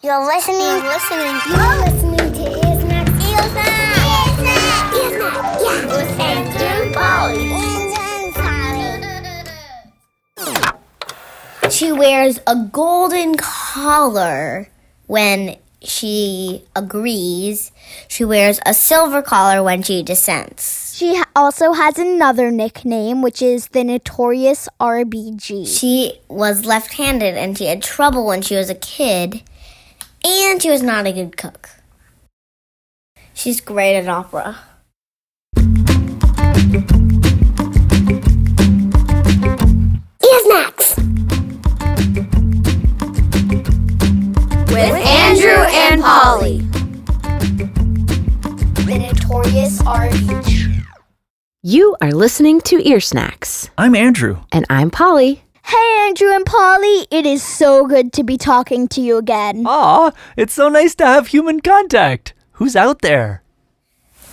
You're listening to Ear Snacks. Ear Snacks. Yeah. With Andrew and Polly. She wears a golden collar when she agrees. She wears a silver collar when she dissents. She also has another nickname, which is the Notorious RBG. She was left-handed and she had trouble when she was a kid. And she was not a good cook. She's great at opera. Ear Snacks! With Andrew and Polly. The Notorious RBG. You are listening to Ear Snacks. I'm Andrew. And I'm Polly. Hey, Andrew and Polly. It is so good to be talking to you again. Aw, it's so nice to have human contact. Who's out there?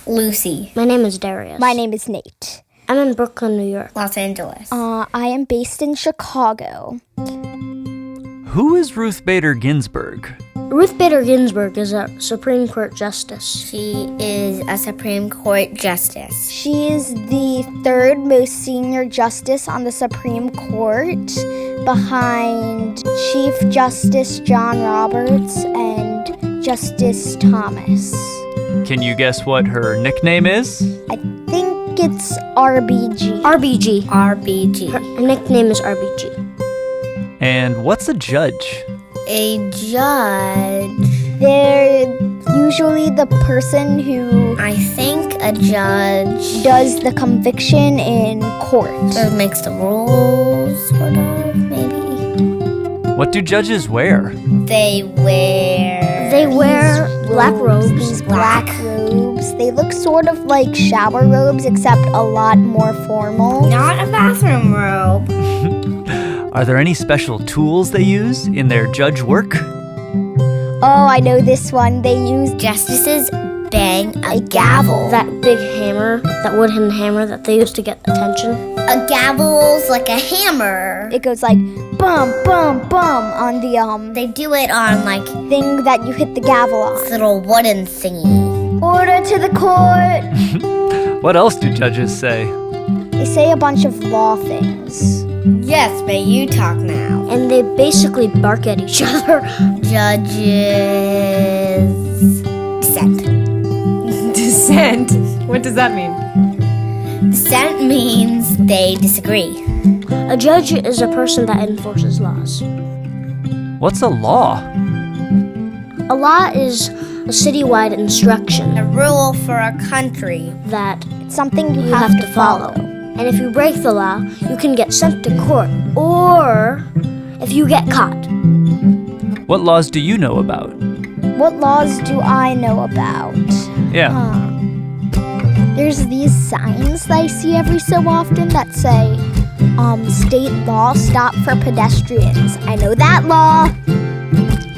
Lucy. My name is Darius. My name is Nate. I'm in Brooklyn, New York. Los Angeles. I am based in Chicago. Who is Ruth Bader Ginsburg? Ruth Bader Ginsburg is a Supreme Court Justice. She is a Supreme Court Justice. She is the third most senior justice on the Supreme Court, behind Chief Justice John Roberts and Justice Thomas. Can you guess what her nickname is? I think it's RBG. RBG. Her nickname is RBG. And what's a judge? A judge. They're usually the person who I think a judge does the conviction in court. or makes the rules, sort of, maybe. What do judges wear? They wear Black robes. These black robes. They look sort of like shower robes, except a lot more formal. not a bathroom robe. Are there any special tools they use in their judge work? Oh, I know this one. They use Justices bang a gavel. That big hammer, that wooden hammer that they used to get attention. A gavel's like a hammer. it goes like bum, bum, bum on the They do it on like thing that you hit the gavel on. this little wooden thingy. Order to the court. What else do judges say? They say a bunch of law things. Yes, but you talk now. And they basically bark at each other. Judges dissent. Dissent? What does that mean? Dissent means they disagree. A judge is a person that enforces laws. What's a law? A law is a citywide instruction A rule for a country. that It's something you you have to follow. And if you break the law, you can get sent to court, or if you get caught. What laws do you know about? What laws do I know about? Yeah. There's these signs that I see every so often that say, state law, stop for pedestrians. I know that law.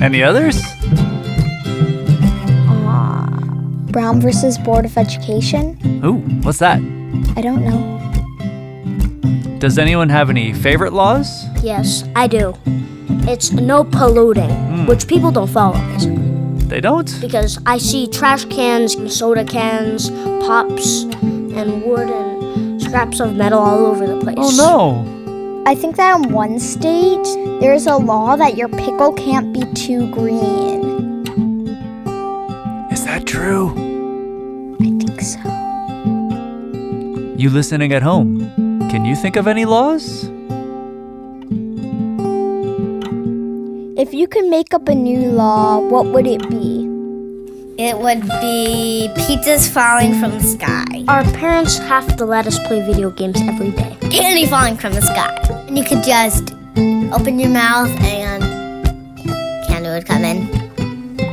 Any others? Brown versus Board of Education. Ooh, what's that? I don't know. Does anyone have any favorite laws? Yes, I do. It's no polluting, which people don't follow, basically. They don't? Because I see trash cans, soda cans, pops, and wood and scraps of metal all over the place. Oh no! I think that in one state, there's a law that your pickle can't be too green. Is that true? I think so. You listening at home, can you think of any laws? If you could make up a new law, what would it be? It would be pizzas falling from the sky. Our parents have to let us play video games every day. Candy falling from the sky. And you could just open your mouth and candy would come in.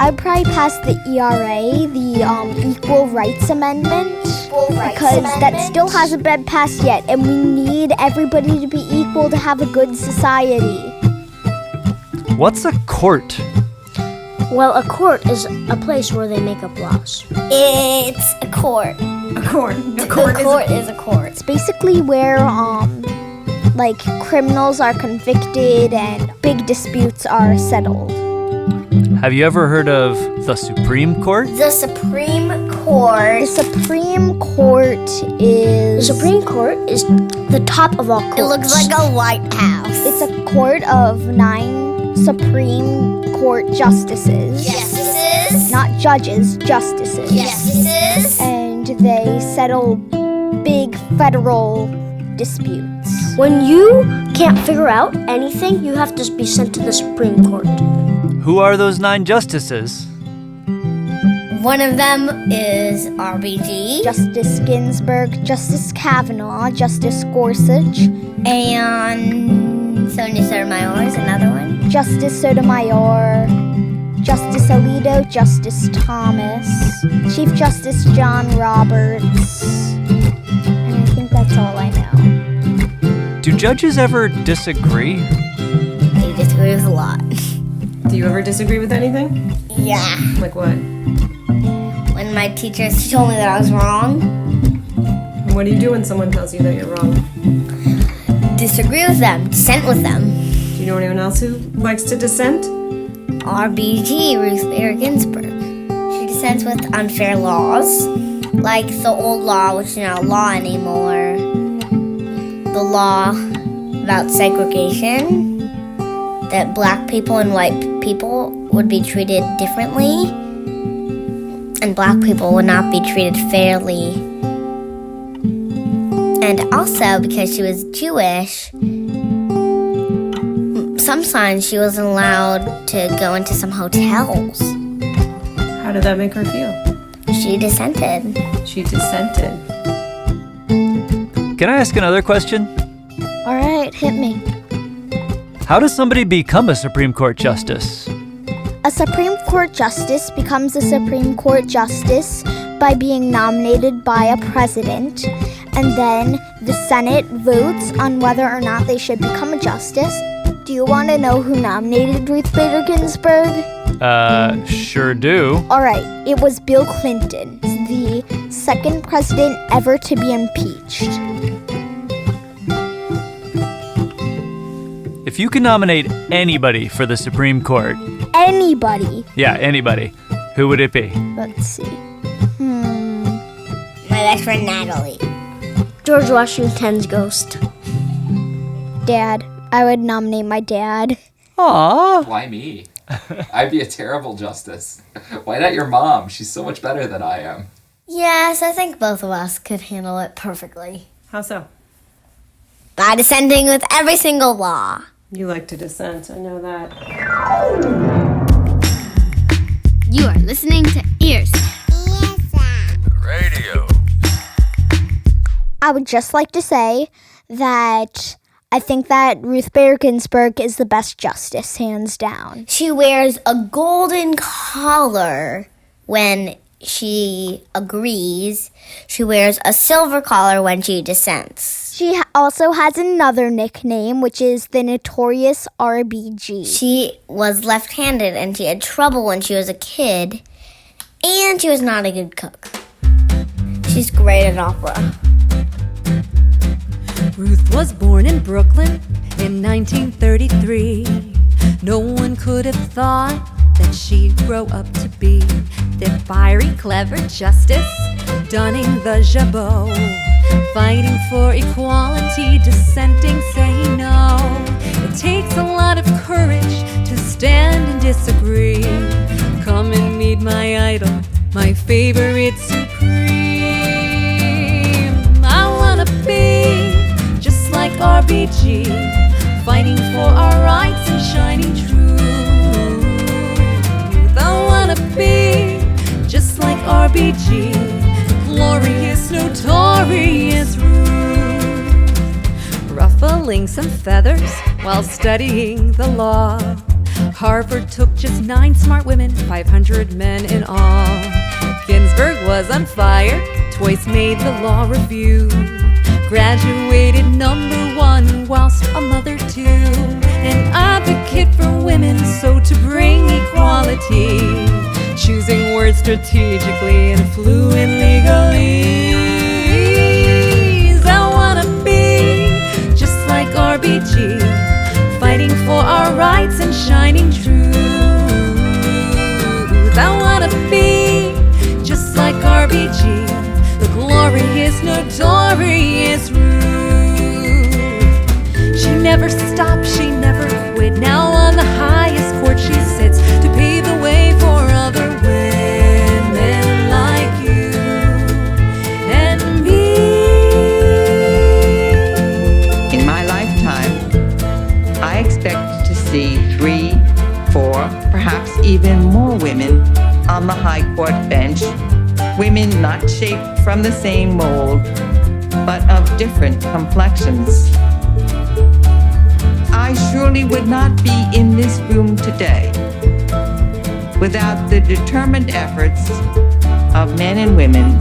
I'd probably pass the ERA, the Equal Rights Amendment, because that still hasn't been passed yet, and we need everybody to be equal to have a good society. What's a court? Well, a court is a place where they make up laws. It's a court. A court. A court is a court. It's basically where, criminals are convicted and big disputes are settled. Have you ever heard of the Supreme Court? The Supreme Court. The Supreme Court is... The Supreme Court is the top of all courts. It looks like a White House. It's a court of 9 Supreme Court justices. Justices. Not judges, justices. Justices. And they settle big federal disputes. When you can't figure out anything, you have to be sent to the Supreme Court. Who are those 9 justices? One of them is RBG. Justice Ginsburg, Justice Kavanaugh, Justice Gorsuch, And Sonia Sotomayor is another one. Justice Sotomayor, Justice Alito, Justice Thomas, Chief Justice John Roberts, and I think that's all I know. Do judges ever disagree? They disagree with a lot. Do you ever disagree with anything? Yeah. Like what? When my teacher told me that I was wrong, And what do you do when someone tells you that you're wrong? disagree with them, dissent with them. Do you know anyone else who likes to dissent? RBG, Ruth Bader Ginsburg. She dissents with unfair laws, like the old law, which is not a law anymore. The law about segregation, that black people and white people would be treated differently, and black people would not be treated fairly. And also, because she was Jewish, sometimes she wasn't allowed to go into some hotels. How did that make her feel? She dissented. She dissented. Can I ask another question? All right, hit me. How does somebody become a Supreme Court justice? A Supreme Court justice becomes a Supreme Court justice by being nominated by a president, and then the Senate votes on whether or not they should become a justice. Do you want to know who nominated Ruth Bader Ginsburg? Sure do. All right, it was Bill Clinton, the second president ever to be impeached. If you could nominate anybody for the Supreme Court, Anybody. yeah, anybody, who would it be? Let's see. My best friend Natalie. George Washington's ghost. Dad. I would nominate my dad. Aww. Why me? I'd be a terrible justice. Why not your mom? She's so much better than I am. Yes, I think both of us could handle it perfectly. How so? By dissenting with every single law. You like to dissent, I know that. You are listening to Ears. Radio. I would just like to say that I think that Ruth Bader Ginsburg is the best justice, hands down. She wears a golden collar when she agrees. She wears a silver collar when she dissents. She also has another nickname, which is the Notorious RBG. She was left-handed and she had trouble when she was a kid. And she was not a good cook. She's great at opera. Ruth was born in Brooklyn in 1933. No one could have thought that she'd grow up to be the fiery, clever justice, donning the jabot, fighting for equality, dissenting, saying no. It takes a lot of courage to stand and disagree. Come and meet my idol, my favorite supreme. I wanna be just like RBG, fighting for our rights and shining truth. I wanna be just like RBG, glorious, notorious Ruth. Ruffling some feathers while studying the law. Harvard took just 9 smart women, 500 men in all. Ginsburg was on fire, twice made the law review. Graduated #1 whilst a mother too. An advocate for women, so to bring equality. Choosing words strategically and fluent legalese. I wanna be just like RBG, fighting for our rights and shining truth. even more women on the High Court bench, women not shaped from the same mold, but of different complexions. I surely would not be in this room today without the determined efforts of men and women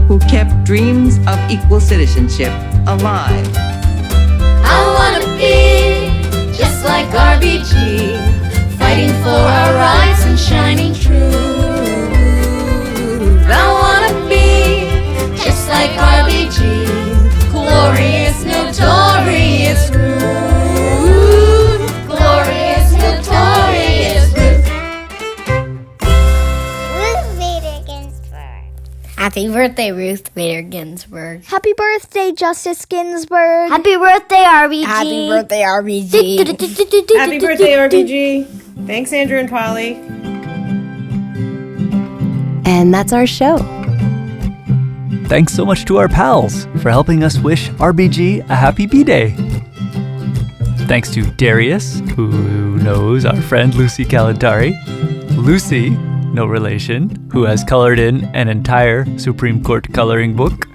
who kept dreams of equal citizenship alive. I wanna be just like RBG, fighting for our rights and shining truth. I wanna be just like RBG, glorious, notorious Ruth, glorious, notorious Ruth. Ruth Bader Ginsburg. Happy birthday, Ruth Bader Ginsburg. Happy birthday, Justice Ginsburg. Happy birthday, RBG. Happy birthday, RBG. Happy birthday, RBG. Thanks, Andrew and Polly. And that's our show. Thanks so much to our pals for helping us wish RBG a happy B-Day. Thanks to Darius, who knows our friend Lucy Kalantari, Lucy, no relation, who has colored in an entire Supreme Court coloring book,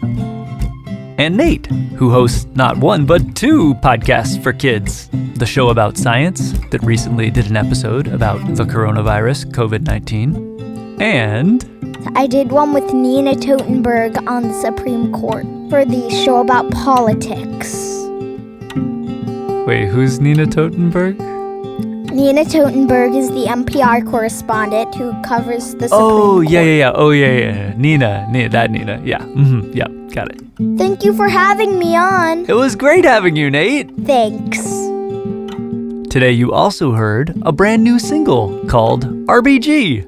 and Nate, who hosts not one but two podcasts for kids. The show about science that recently did an episode about the coronavirus, COVID-19, and I did one with Nina Totenberg on the Supreme Court for the show about politics. wait, who's Nina Totenberg? Nina Totenberg is the NPR correspondent who covers the Supreme Court. Yeah. Nina, yeah, got it. Thank you for having me on. It was great having you, Nate. Thanks. Today you also heard a brand new single called RBG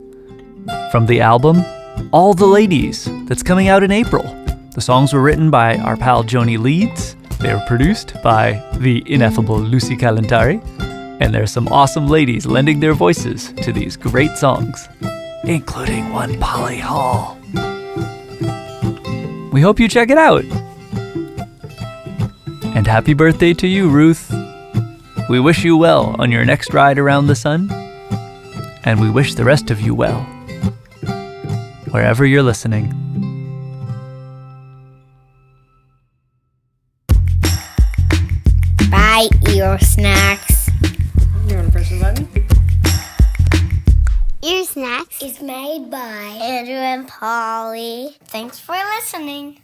from the album All the Ladies that's coming out in April. The songs were written by our pal Joanie Leeds. They were produced by the ineffable Lucy Kalantari. And there's some awesome ladies lending their voices to these great songs, including one Polly Hall. We hope you check it out. And happy birthday to you, Ruth. We wish you well on your next ride around the sun. And we wish the rest of you well, wherever you're listening. Bye, ear snacks. You want to press the button? Ear Snacks is made by Andrew and Polly. Thanks for listening.